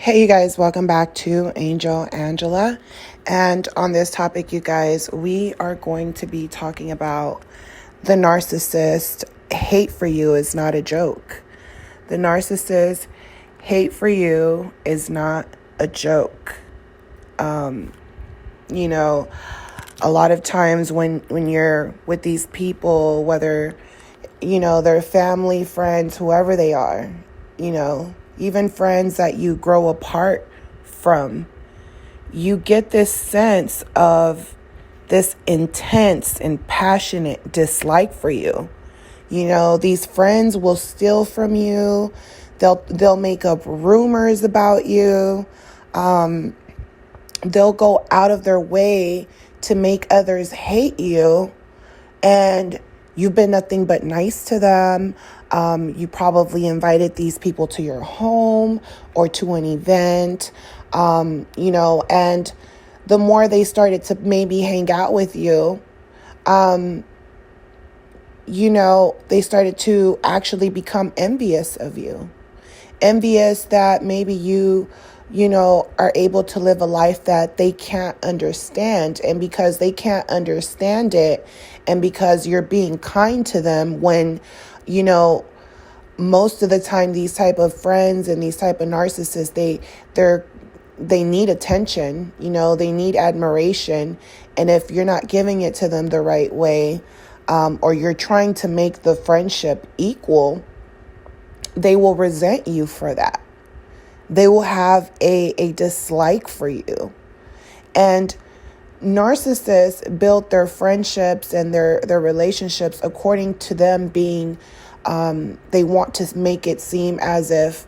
Hey, you guys, welcome back to Angel Angela. And on this topic, you guys, we are going to be talking about the narcissist. Hate for you is not a joke. The narcissist hate for you is not a joke. You know, a lot of times when you're with these people, whether, they're family, friends, whoever they are, even friends that you grow apart from, you get this sense of this intense and passionate dislike for you. These friends will steal from you. They'll make up rumors about you. They'll go out of their way to make others hate you, and you've been nothing but nice to them. You probably invited these people to your home or to an event, and the more they started to maybe hang out with you, they started to actually become envious of you. Envious that maybe you are able to live a life that they can't understand. And because they can't understand it, and because you're being kind to them when, most of the time these type of friends and these type of narcissists, they need attention, they need admiration. And if you're not giving it to them the right way, or you're trying to make the friendship equal, they will resent you for that. They will have a dislike for you. And narcissists build their friendships and their relationships according to them being, they want to make it seem as if,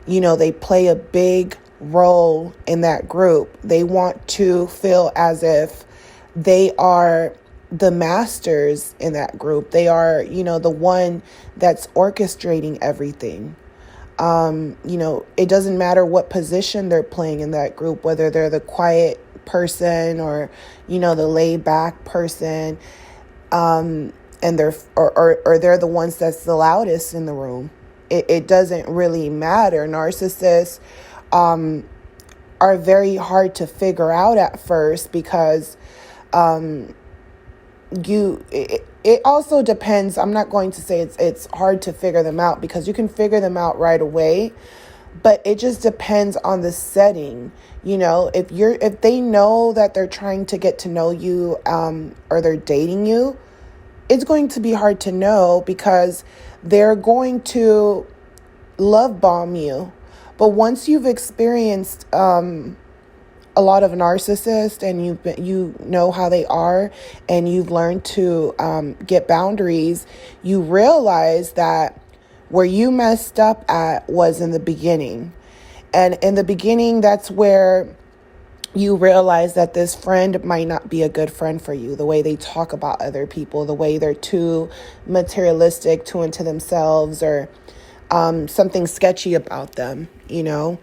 they play a big role in that group. They want to feel as if they are the masters in that group. They are, the one that's orchestrating everything. It doesn't matter what position they're playing in that group, whether they're the quiet person or, the laid back person, and they're the ones that's the loudest in the room. It doesn't really matter. Narcissists are very hard to figure out at first because it also depends. I'm not going to say it's hard to figure them out, because you can figure them out right away, but it just depends on the setting. If they know that they're trying to get to know you, or they're dating you, it's going to be hard to know because they're going to love bomb you. But once you've experienced a lot of narcissists, and you know how they are, and you've learned to get boundaries, you realize that where you messed up at was in the beginning. And in the beginning, that's where you realize that this friend might not be a good friend for you. The way they talk about other people, the way they're too materialistic, too into themselves, or something sketchy about them, You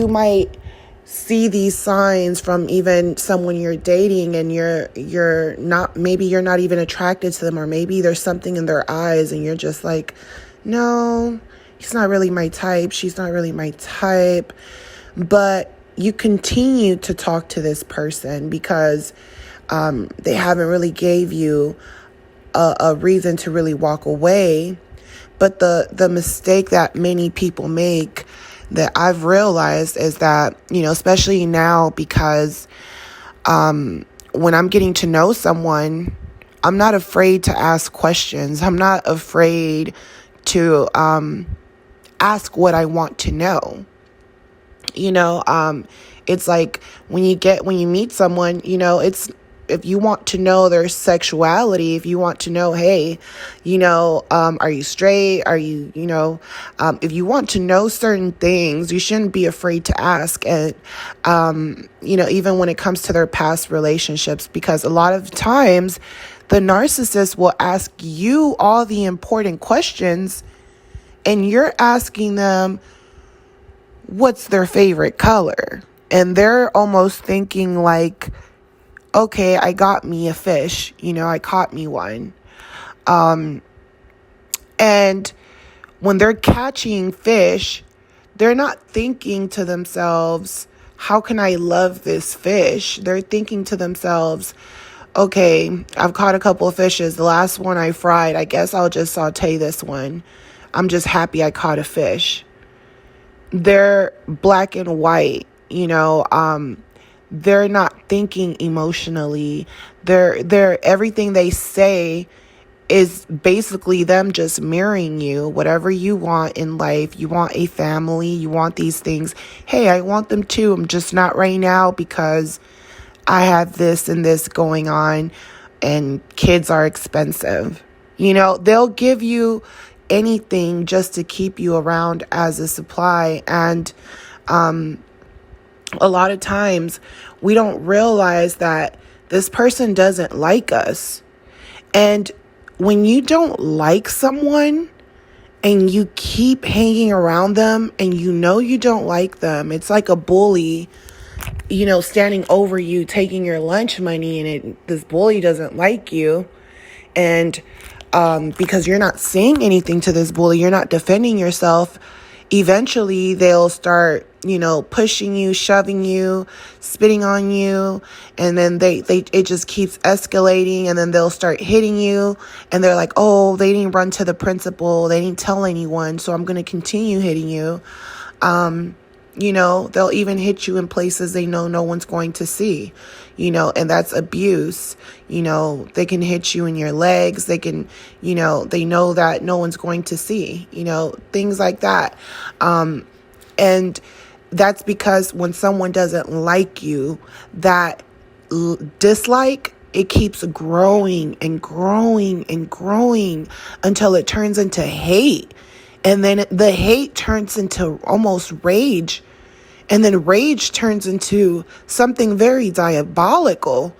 might see these signs from even someone you're dating, and you're not even attracted to them, or maybe there's something in their eyes and you're just like, no, he's not really my type. She's not really my type. But you continue to talk to this person because they haven't really gave you a reason to really walk away. But the mistake that many people make, that I've realized, is that, especially now, because when I'm getting to know someone, I'm not afraid to ask questions. I'm not afraid to ask what I want to know. It's like when you meet someone, it's, if you want to know their sexuality, if you want to know, hey, are you straight? Are you, if you want to know certain things, you shouldn't be afraid to ask. And, even when it comes to their past relationships, because a lot of times the narcissist will ask you all the important questions, and you're asking them what's their favorite color. And they're almost thinking like, okay, I got me a fish, I caught me one. And when they're catching fish, they're not thinking to themselves, how can I love this fish? They're thinking to themselves, okay, I've caught a couple of fishes. The last one I fried, I guess I'll just saute this one. I'm just happy I caught a fish. They're black and white, they're not thinking emotionally. They're everything they say is basically them just mirroring you. Whatever you want in life, you want a family, you want these things. Hey, I want them too. I'm just not right now because I have this and this going on and kids are expensive. They'll give you anything just to keep you around as a supply. And a lot of times we don't realize that this person doesn't like us. And when you don't like someone and you keep hanging around them and you don't like them, it's like a bully, standing over you, taking your lunch money, and this bully doesn't like you. And because you're not saying anything to this bully, you're not defending yourself, eventually they'll start, pushing you, shoving you, spitting on you. And then it just keeps escalating, and then they'll start hitting you. And they're like, oh, they didn't run to the principal. They didn't tell anyone. So I'm going to continue hitting you. They'll even hit you in places they know no one's going to see, and that's abuse. They can hit you in your legs. They can, they know that no one's going to see, things like that. And that's because when someone doesn't like you, that dislike, it keeps growing and growing and growing until it turns into hate. And then the hate turns into almost rage. And then rage turns into something very diabolical.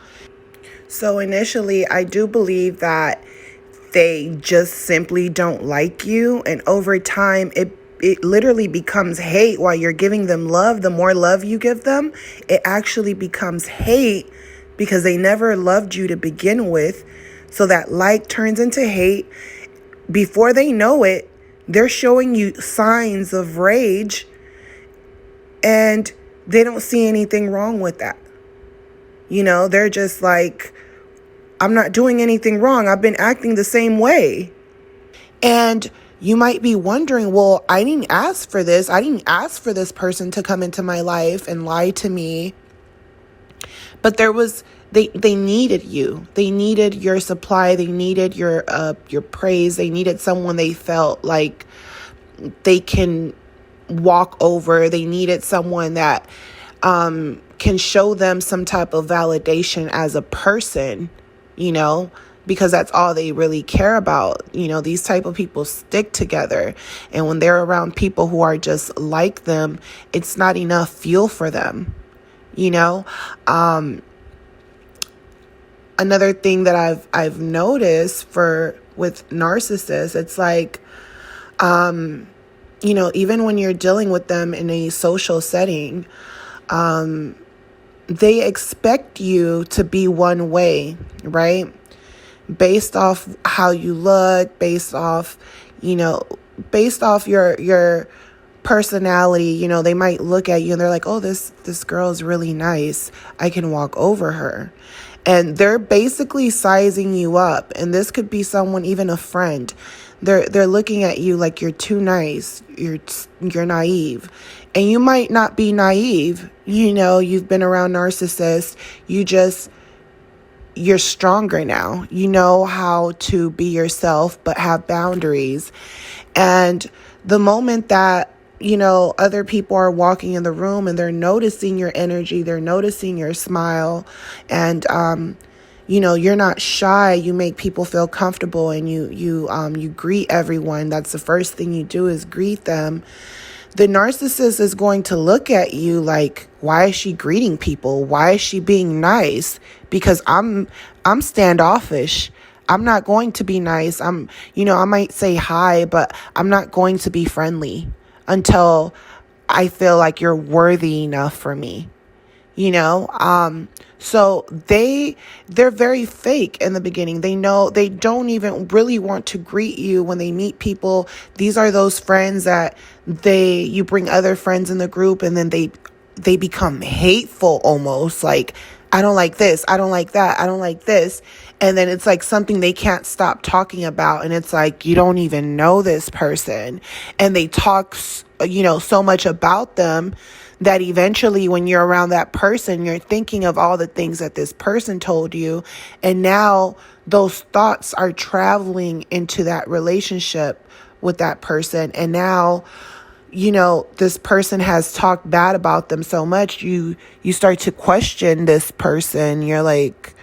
So initially, I do believe that they just simply don't like you. And over time, it literally becomes hate while you're giving them love. The more love you give them, it actually becomes hate because they never loved you to begin with. So that like turns into hate. Before they know it, they're showing you signs of rage, and they don't see anything wrong with that. They're just like, I'm not doing anything wrong. I've been acting the same way. And you might be wondering, well, I didn't ask for this. I didn't ask for this person to come into my life and lie to me. But they needed you. They needed your supply. They needed your praise. They needed someone they felt like they can walk over. They needed someone that can show them some type of validation as a person, because that's all they really care about. These type of people stick together. And when they're around people who are just like them, it's not enough fuel for them, Another thing that I've noticed with narcissists, it's like, even when you're dealing with them in a social setting, they expect you to be one way, right? Based off how you look, based off your personality. They might look at you and they're like, oh, this girl is really nice. I can walk over her. And they're basically sizing you up. And this could be someone, even a friend. They're looking at you like you're too nice. You're naive. And you might not be naive. You've been around narcissists. You're stronger now. You know how to be yourself, but have boundaries. And the moment that, other people are walking in the room and they're noticing your energy, they're noticing your smile, and, you're not shy. You make people feel comfortable, and you greet everyone. That's the first thing you do, is greet them. The narcissist is going to look at you like, why is she greeting people? Why is she being nice? Because I'm standoffish. I'm not going to be nice. I might say hi, but I'm not going to be friendly until I feel like you're worthy enough for me. you know. So they're very fake in the beginning. They know they don't even really want to greet you when they meet people. These are those friends that you bring other friends in the group, and then they become hateful almost, like, I don't like this, I don't like that, I don't like this. And then it's like something they can't stop talking about. And it's like, you don't even know this person. And they talk, so much about them that eventually when you're around that person, you're thinking of all the things that this person told you. And now those thoughts are traveling into that relationship with that person. And now, this person has talked bad about them so much, you start to question this person. You're like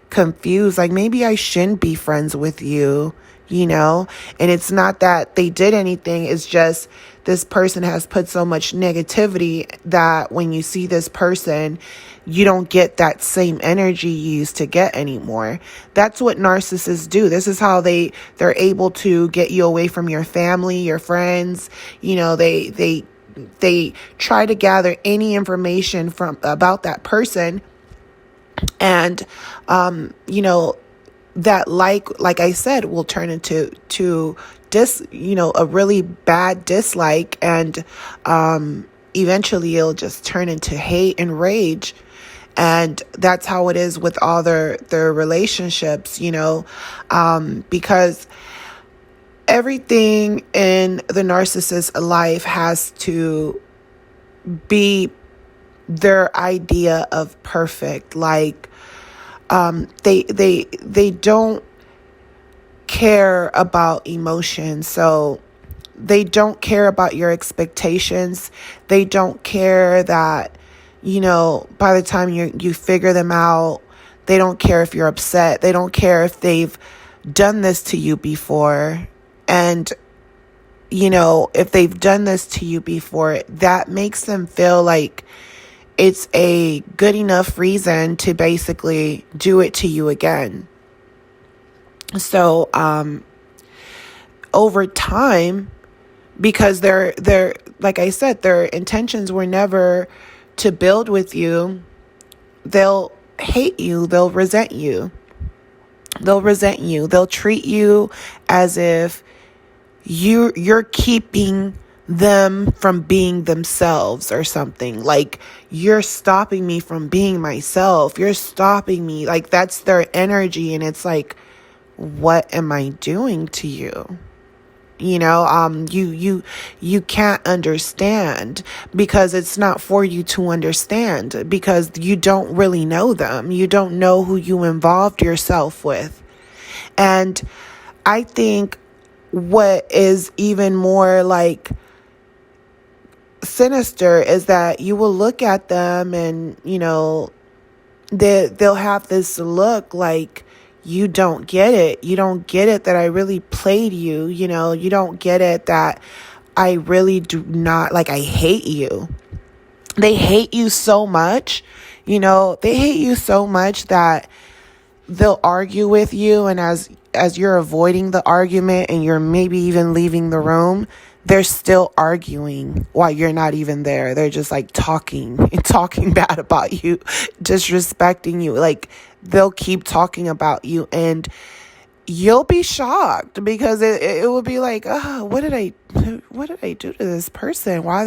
confused, like, maybe I shouldn't be friends with you, and it's not that they did anything. It's just this person has put so much negativity that when you see this person, you don't get that same energy you used to get anymore. That's what narcissists do. This is how they're able to get you away from your family, your friends. They try to gather any information about that person. And, that like I said, will turn into a really bad dislike. And, eventually it'll just turn into hate and rage. And that's how it is with all their relationships, because everything in the narcissist's life has to be their idea of perfect. Like, they don't care about emotions. So they don't care about your expectations. They don't care that, by the time you figure them out, they don't care if you're upset. They don't care if they've done this to you before. And, if they've done this to you before, that makes them feel like it's a good enough reason to basically do it to you again. So, over time, because they're like I said, their intentions were never to build with you, they'll hate you, they'll resent you. They'll treat you as if you're keeping them from being themselves or something. Like, you're stopping me from being myself. You're stopping me. Like, that's their energy. And it's like, what am I doing to you? You can't understand, because it's not for you to understand, because you don't really know them. You don't know who you involved yourself with. And I think what is even more like sinister is that you will look at them and, they'll have this look like, you don't get it. You don't get it that I really played you. You don't get it that I really do not, like, I hate you. They hate you so much, they hate you so much that they'll argue with you. And as you're avoiding the argument and you're maybe even leaving the room, they're still arguing while you're not even there. They're just like talking bad about you, disrespecting you. Like, they'll keep talking about you, and you'll be shocked, because it will be like, oh, what did I do to this person? Why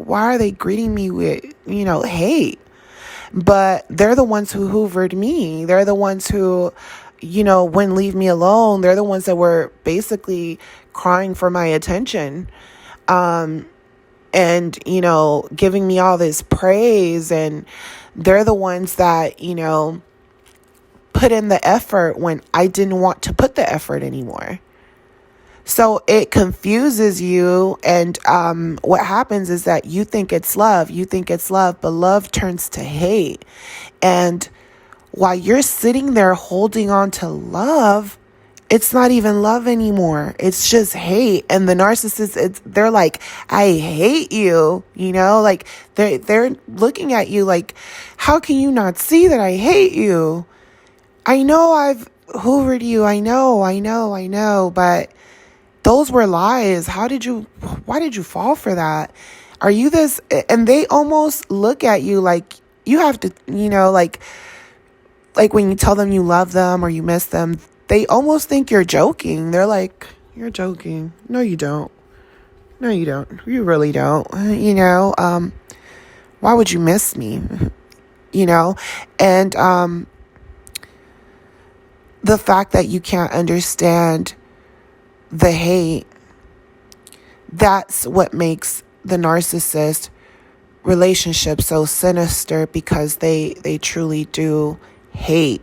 are they greeting me with, hate? But they're the ones who hoovered me. They're the ones who, wouldn't leave me alone. They're the ones that were basically crying for my attention. And, giving me all this praise. And they're the ones that, put in the effort when I didn't want to put the effort anymore. So it confuses you. And what happens is that you think it's love. But love turns to hate. And while you're sitting there holding on to love, it's not even love anymore. It's just hate. And the narcissist, they're like, I hate you. Like, they're looking at you like, how can you not see that I hate you? I know I've hoovered you. I know. But those were lies. Why did you fall for that? Are you this? And they almost look at you like you have to, like when you tell them you love them or you miss them, they almost think you're joking. They're like, you're joking. No, you don't. No, you don't. You really don't. Why would you miss me? And the fact that you can't understand the hate, that's what makes the narcissist relationship so sinister, because they truly do hate.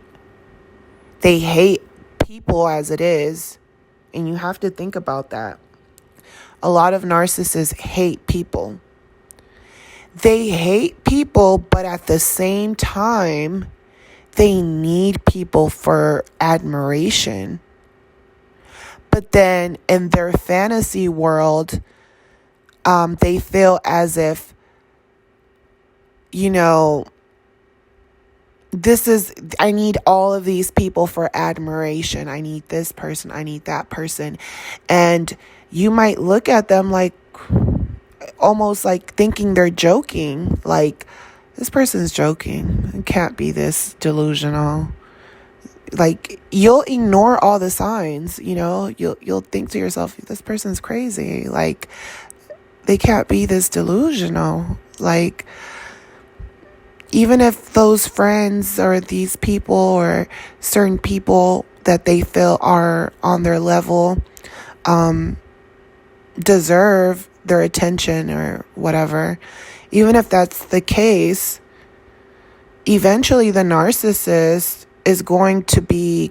They hate people as it is, and you have to think about that. A lot of narcissists hate people. They hate people, but at the same time, they need people for admiration. But then in their fantasy world, they feel as if, I need all of these people for admiration. I need this person. I need that person. And you might look at them like, almost like thinking they're joking. Like, this person's joking. It can't be this delusional. Like, you'll ignore all the signs, you'll think to yourself, this person's crazy. Like, they can't be this delusional. Like, even if those friends or these people or certain people that they feel are on their level deserve their attention or whatever, even if that's the case, eventually the narcissist is going to be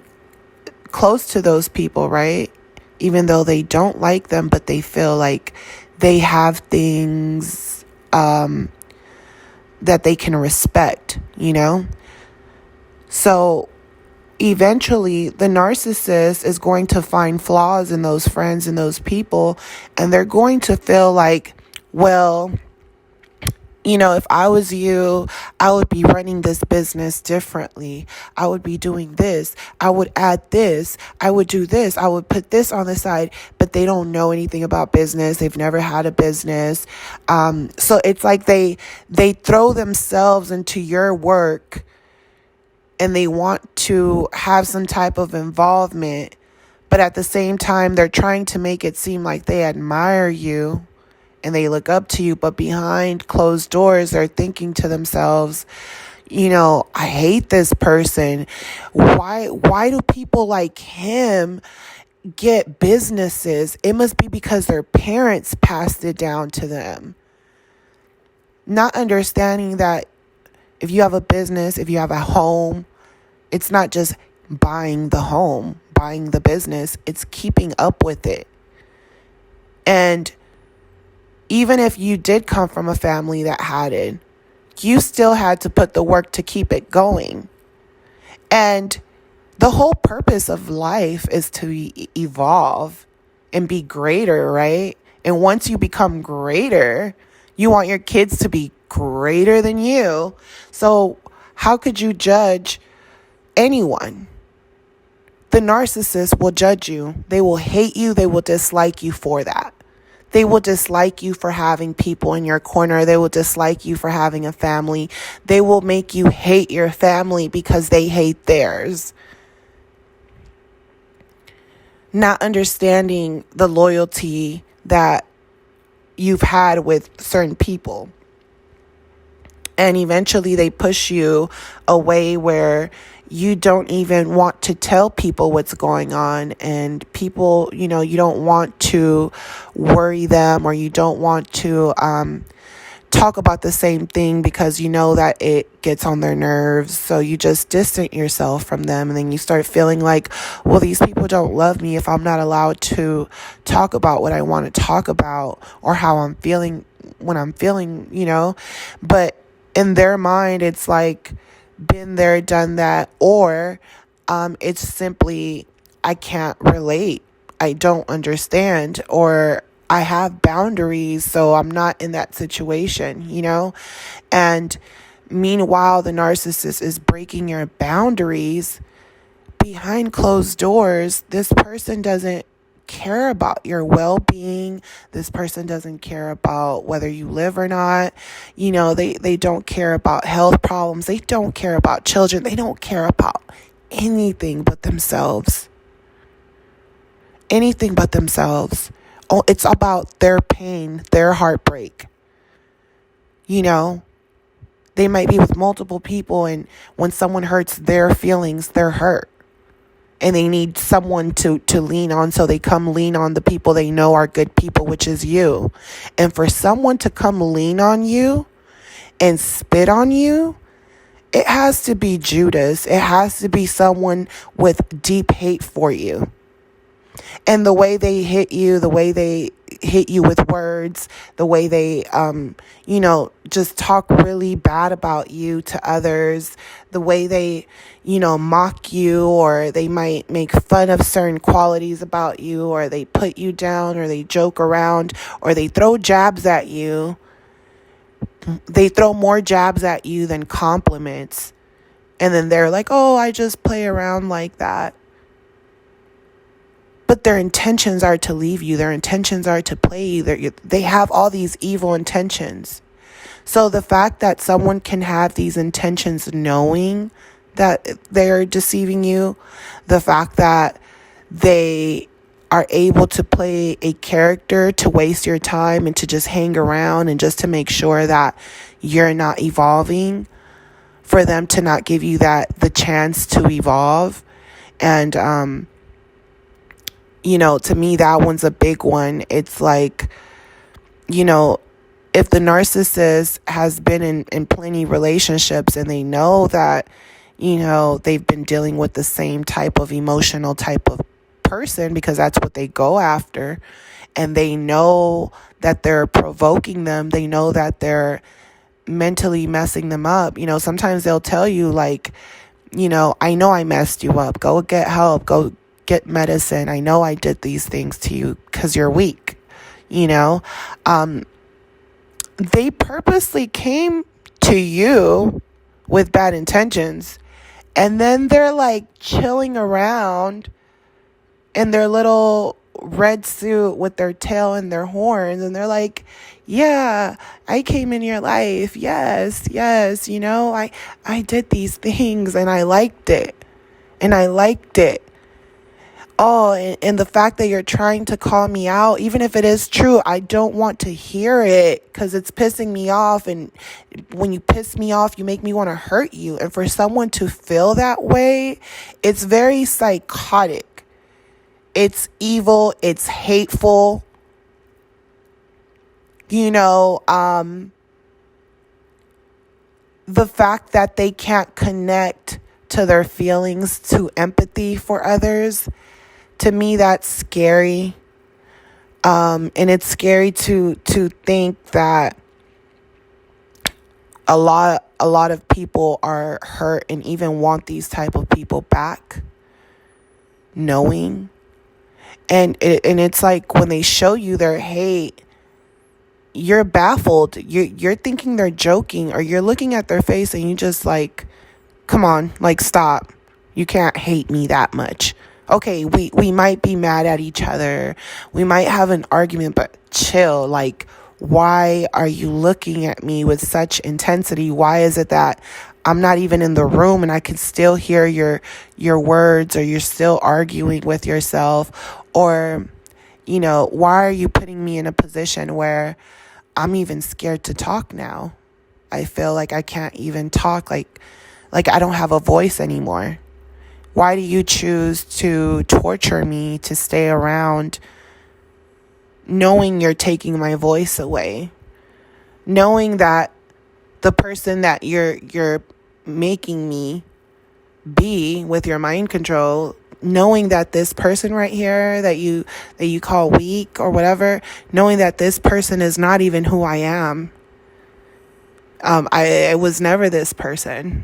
close to those people, right? Even though they don't like them, but they feel like they have things that they can respect, So eventually the narcissist is going to find flaws in those friends and those people, and they're going to feel like, well, if I was you, I would be running this business differently. I would be doing this. I would add this. I would do this. I would put this on the side. But they don't know anything about business. They've never had a business. So it's like they throw themselves into your work, and they want to have some type of involvement. But at the same time, they're trying to make it seem like they admire you and they look up to you, but behind closed doors, they're thinking to themselves, I hate this person. Why do people like him get businesses? It must be because their parents passed it down to them. Not understanding that if you have a business, if you have a home, it's not just buying the home, buying the business, it's keeping up with it. And even if you did come from a family that had it, you still had to put the work to keep it going. And the whole purpose of life is to evolve and be greater, right? And once you become greater, you want your kids to be greater than you. So how could you judge anyone? The narcissist will judge you. They will hate you. They will dislike you for that. They will dislike you for having people in your corner. They will dislike you for having a family. They will make you hate your family because they hate theirs. Not understanding the loyalty that you've had with certain people. And eventually they push you away where you don't even want to tell people what's going on, and people, you don't want to worry them, or you don't want to talk about the same thing because you know that it gets on their nerves. So you just distance yourself from them, and then you start feeling like, well, these people don't love me if I'm not allowed to talk about what I want to talk about or how I'm feeling when I'm feeling, But in their mind, it's like, been there, done that, or it's simply, I can't relate, I don't understand, or I have boundaries, so I'm not in that situation, And meanwhile, the narcissist is breaking your boundaries behind closed doors. This person doesn't care about your well-being. This person doesn't care about whether you live or not. They don't care about health problems. They don't care about children. They don't care about anything but themselves. Anything but themselves. Oh, it's about their pain, their heartbreak. They might be with multiple people, and when someone hurts their feelings, they're hurt. And they need someone to lean on, so they come lean on the people they know are good people, which is you. And for someone to come lean on you and spit on you, it has to be Judas. It has to be someone with deep hate for you. And the way they hit you, the way they hit you with words, the way they, just talk really bad about you to others, the way they, mock you, or they might make fun of certain qualities about you, or they put you down, or they joke around, or they throw jabs at you. They throw more jabs at you than compliments. And then they're like, oh, I just play around like that. But their intentions are to leave you. Their intentions are to play you. They have all these evil intentions. So the fact that someone can have these intentions knowing that they're deceiving you, the fact that they are able to play a character to waste your time and to just hang around and just to make sure that you're not evolving, for them to not give you the chance to evolve. And, to me, that one's a big one. It's like, if the narcissist has been in plenty relationships and they know that, they've been dealing with the same type of emotional type of person, because that's what they go after, and they know that they're provoking them, they know that they're mentally messing them up. Sometimes they'll tell you, like, I know I messed you up. Go get help. Go get medicine. I know I did these things to you because you're weak. They purposely came to you with bad intentions, and then they're like chilling around in their little red suit with their tail and their horns, and they're like, yeah, I came in your life. Yes, I did these things and I liked it. Oh, and the fact that you're trying to call me out, even if it is true, I don't want to hear it because it's pissing me off. And when you piss me off, you make me want to hurt you. And for someone to feel that way, it's very psychotic. It's evil. It's hateful. The fact that they can't connect to their feelings, to empathy for others, to me, that's scary. And it's scary to think that a lot of people are hurt and even want these type of people back, knowing. And it's like when they show you their hate, you're baffled. You're thinking they're joking, or you're looking at their face and you just like, come on, like, stop. You can't hate me that much. Okay, we might be mad at each other. We might have an argument, but chill. Like, why are you looking at me with such intensity? Why is it that I'm not even in the room and I can still hear your words, or you're still arguing with yourself? Or, why are you putting me in a position where I'm even scared to talk now? I feel like I can't even talk, like I don't have a voice anymore. Why do you choose to torture me to stay around, knowing you're taking my voice away? Knowing that the person that you're making me be with your mind control, knowing that this person right here that you call weak or whatever, knowing that this person is not even who I am. I was never this person.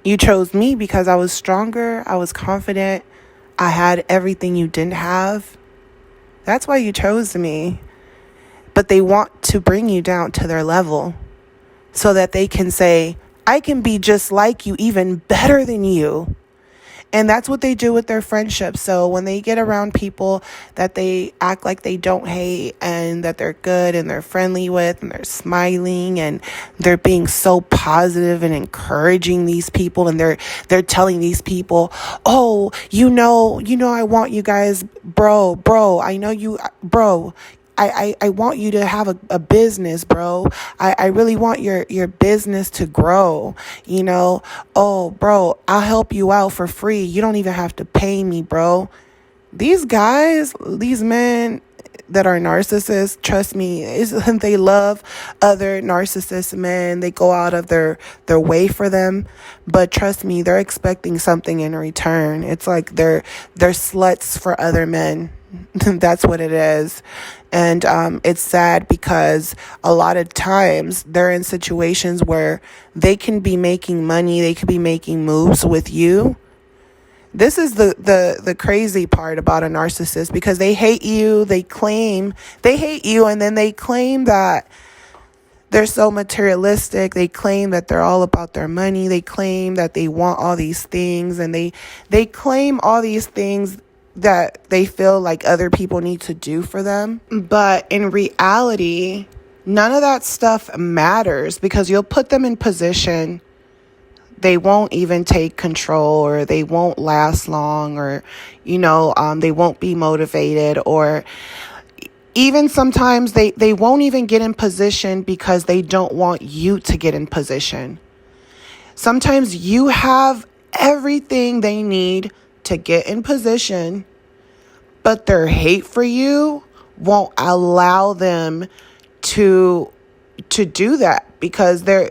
You chose me because I was stronger, I was confident, I had everything you didn't have. That's why you chose me. But they want to bring you down to their level so that they can say, I can be just like you, even better than you. And that's what they do with their friendships. So when they get around people that they act like they don't hate and that they're good and they're friendly with and they're smiling and they're being so positive and encouraging these people, and they're telling these people, "Oh, I want you guys, bro, I know you, bro. I want you to have a business, bro. I really want your business to grow, you know. Oh, bro, I'll help you out for free. You don't even have to pay me, bro." These guys, these men that are narcissists, trust me, they love other narcissist men. They go out of their way for them. But trust me, they're expecting something in return. It's like they're sluts for other men. That's what it is. And it's sad because a lot of times they're in situations where they can be making money, they could be making moves with you. This is the crazy part about a narcissist, because they hate you. They claim they hate you, and then they claim that they're so materialistic. They claim that they're all about their money. They claim that they want all these things, and they claim all these things that they feel like other people need to do for them. But in reality, none of that stuff matters, because you'll put them in position. They won't even take control, or they won't last long, or, they won't be motivated, or even sometimes they won't even get in position because they don't want you to get in position. Sometimes you have everything they need to get in position, but their hate for you won't allow them to do that, because their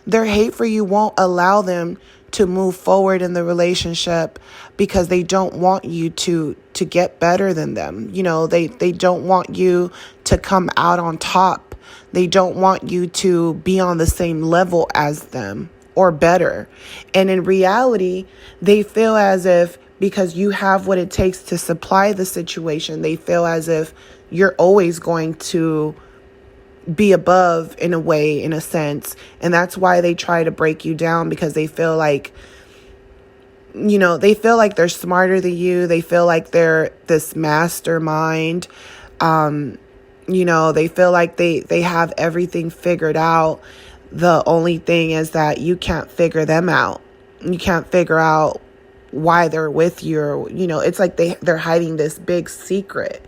hate for you won't allow them to move forward in the relationship, because they don't want you to get better than them. They don't want you to come out on top. They don't want you to be on the same level as them or better. And in reality, they feel as if, because you have what it takes to supply the situation, they feel as if you're always going to be above, in a way, in a sense. And that's why they try to break you down, because they feel like, they're smarter than you. They feel like they're this mastermind. They feel like they have everything figured out. The only thing is that you can't figure them out. You can't figure out why they're with you. Or, it's like they're hiding this big secret.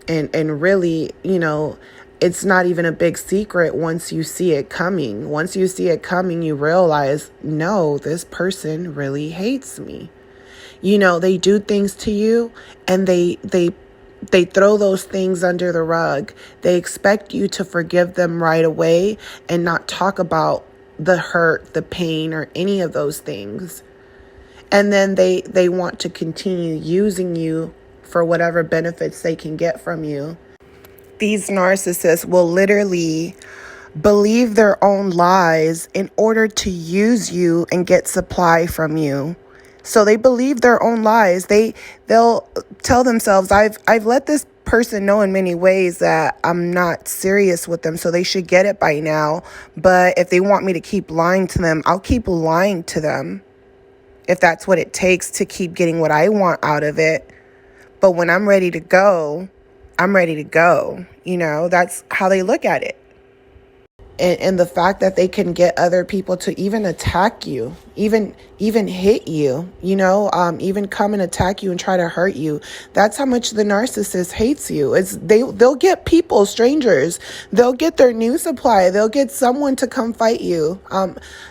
And really, it's not even a big secret once you see it coming. Once you see it coming, you realize, no, this person really hates me. They do things to you, and they throw those things under the rug. They expect you to forgive them right away and not talk about the hurt, the pain, or any of those things. And then they want to continue using you for whatever benefits they can get from you. These narcissists will literally believe their own lies in order to use you and get supply from you. So they believe their own lies. They'll tell themselves, I've let this person know in many ways that I'm not serious with them, so they should get it by now. But if they want me to keep lying to them, I'll keep lying to them, if that's what it takes to keep getting what I want out of it. But when I'm ready to go, I'm ready to go. That's how they look at it. And the fact that they can get other people to even attack you, even hit you, even come and attack you and try to hurt you. That's how much the narcissist hates you. They'll get people, strangers. They'll get their new supply. They'll get someone to come fight you.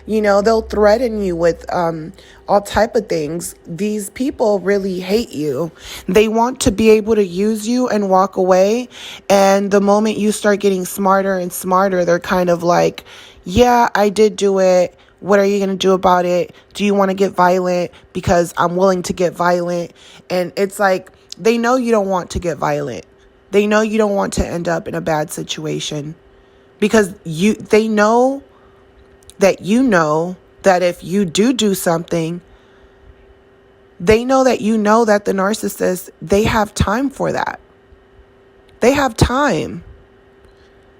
They'll threaten you with all type of things. These people really hate you. They want to be able to use you and walk away. And the moment you start getting smarter and smarter, they're kind of like, yeah, I did do it. What are you going to do about it? Do you want to get violent? Because I'm willing to get violent. And it's like, they know you don't want to get violent. They know you don't want to end up in a bad situation, because they know that that if you do something, they know that that the narcissist, they have time for that. They have time.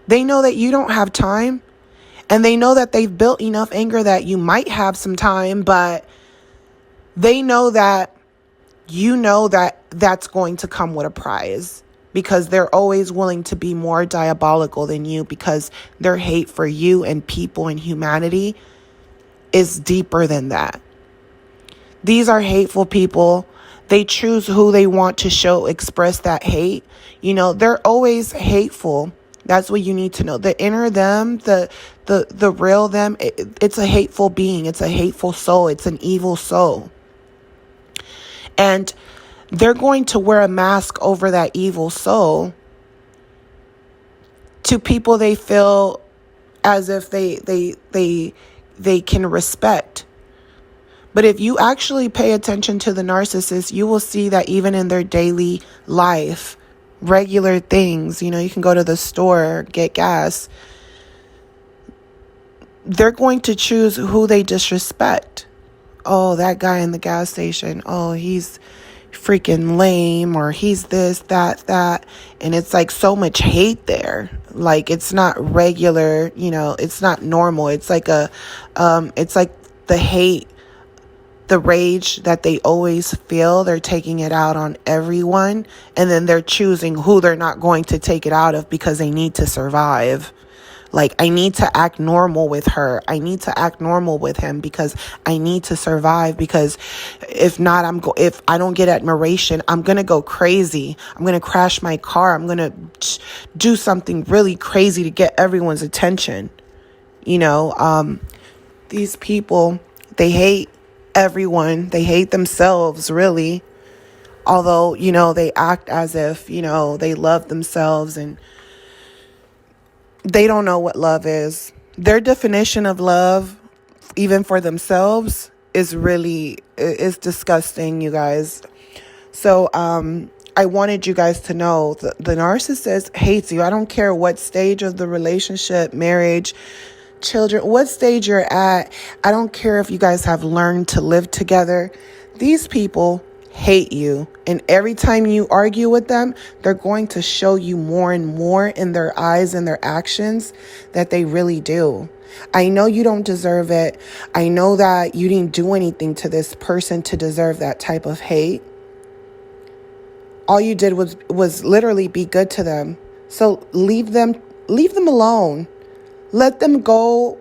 They know that you don't have time, and they know that they've built enough anger that you might have some time, but They know that you know that that's going to come with a prize, because they're always willing to be more diabolical than you, because their hate for you and people and humanity is deeper than that. These are hateful people. They choose who they want to express that hate. They're always hateful. That's what you need to know. The inner them, the real them, it's a hateful being. It's a hateful soul. It's an evil soul. And they're going to wear a mask over that evil soul to people they feel as if they can respect. But if you actually pay attention to the narcissist, you will see that even in their daily life, regular things, you can go to the store, get gas, they're going to choose who they disrespect. Oh, that guy in the gas station. Oh, he's freaking lame, or he's this, that. And it's like so much hate there. Like, it's not regular, it's not normal. It's like it's like the hate, the rage that they always feel. They're taking it out on everyone. And then they're choosing who they're not going to take it out of, because they need to survive. Like, I need to act normal with her. I need to act normal with him because I need to survive. Because if not, if I don't get admiration, I'm going to go crazy. I'm going to crash my car. I'm going to do something really crazy to get everyone's attention. These people, they hate everyone. They hate themselves, really. Although, they act as if, they love themselves, and they don't know what love is. Their definition of love, even for themselves, is disgusting, you guys. So, I wanted you guys to know the narcissist hates you. I don't care what stage of the relationship, marriage, children, what stage you're at. I don't care if you guys have learned to live together. These people hate you. And every time you argue with them, they're going to show you more and more in their eyes and their actions that they really do. I know you don't deserve it. I know that you didn't do anything to this person to deserve that type of hate. All you did was literally be good to them. So leave them alone. Let them go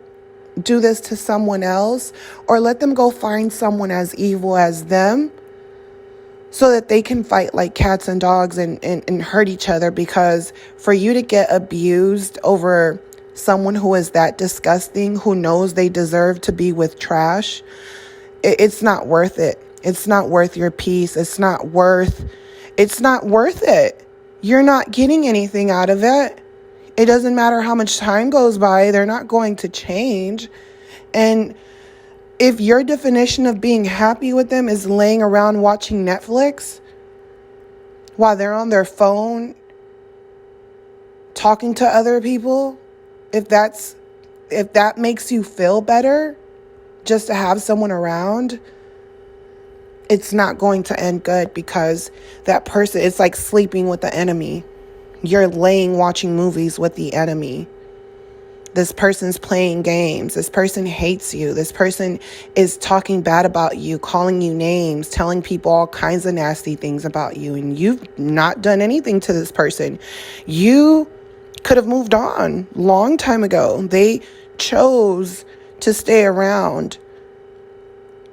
do this to someone else, or let them go find someone as evil as them, so that they can fight like cats and dogs and hurt each other. Because for you to get abused over someone who is that disgusting, who knows they deserve to be with trash, it's not worth it. It's not worth your peace. It's not worth it. You're not getting anything out of it. It doesn't matter how much time goes by. They're not going to change. And if your definition of being happy with them is laying around watching Netflix while they're on their phone talking to other people, if that makes you feel better just to have someone around, it's not going to end good, because that person, it's like sleeping with the enemy. You're watching movies with the enemy. This person's playing games. This person hates you. This person is talking bad about you, calling you names, telling people all kinds of nasty things about you. And you've not done anything to this person. You could have moved on long time ago. They chose to stay around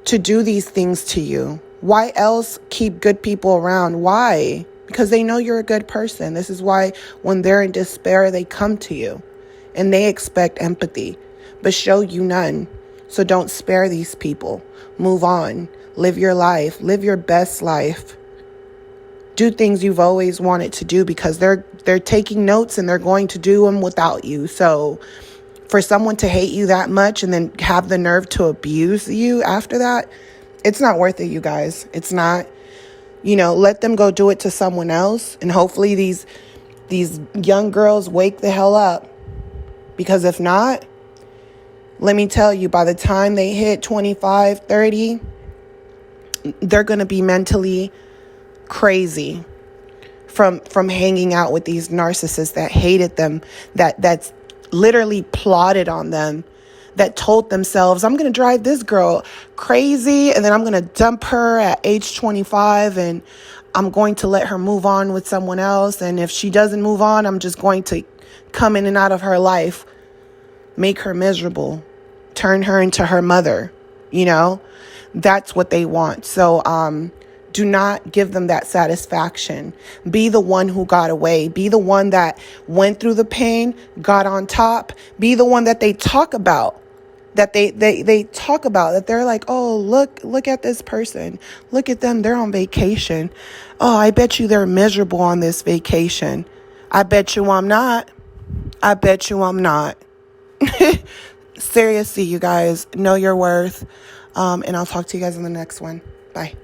to do these things to you. Why else keep good people around? Why? Because they know you're a good person. This is why when they're in despair, they come to you. And they expect empathy, but show you none. So don't spare these people. Move on. Live your life. Live your best life. Do things you've always wanted to do, because they're taking notes and they're going to do them without you. So for someone to hate you that much and then have the nerve to abuse you after that, it's not worth it, you guys. It's not. Let them go do it to someone else. And hopefully these young girls wake the hell up. Because if not, let me tell you, by the time they hit 25, 30, they're going to be mentally crazy from hanging out with these narcissists that hated them, that's literally plotted on them, that told themselves, I'm going to drive this girl crazy and then I'm going to dump her at age 25 and I'm going to let her move on with someone else. And if she doesn't move on, I'm just going to come in and out of her life, make her miserable, turn her into her mother. That's what they want. So, do not give them that satisfaction. Be the one who got away. Be the one that went through the pain, got on top. Be the one that they talk about. That they talk about, that they're like, oh, look at this person. Look at them. They're on vacation. Oh, I bet you they're miserable on this vacation. I bet you I'm not. I bet you I'm not. Seriously, you guys, know your worth. And I'll talk to you guys in the next one. Bye.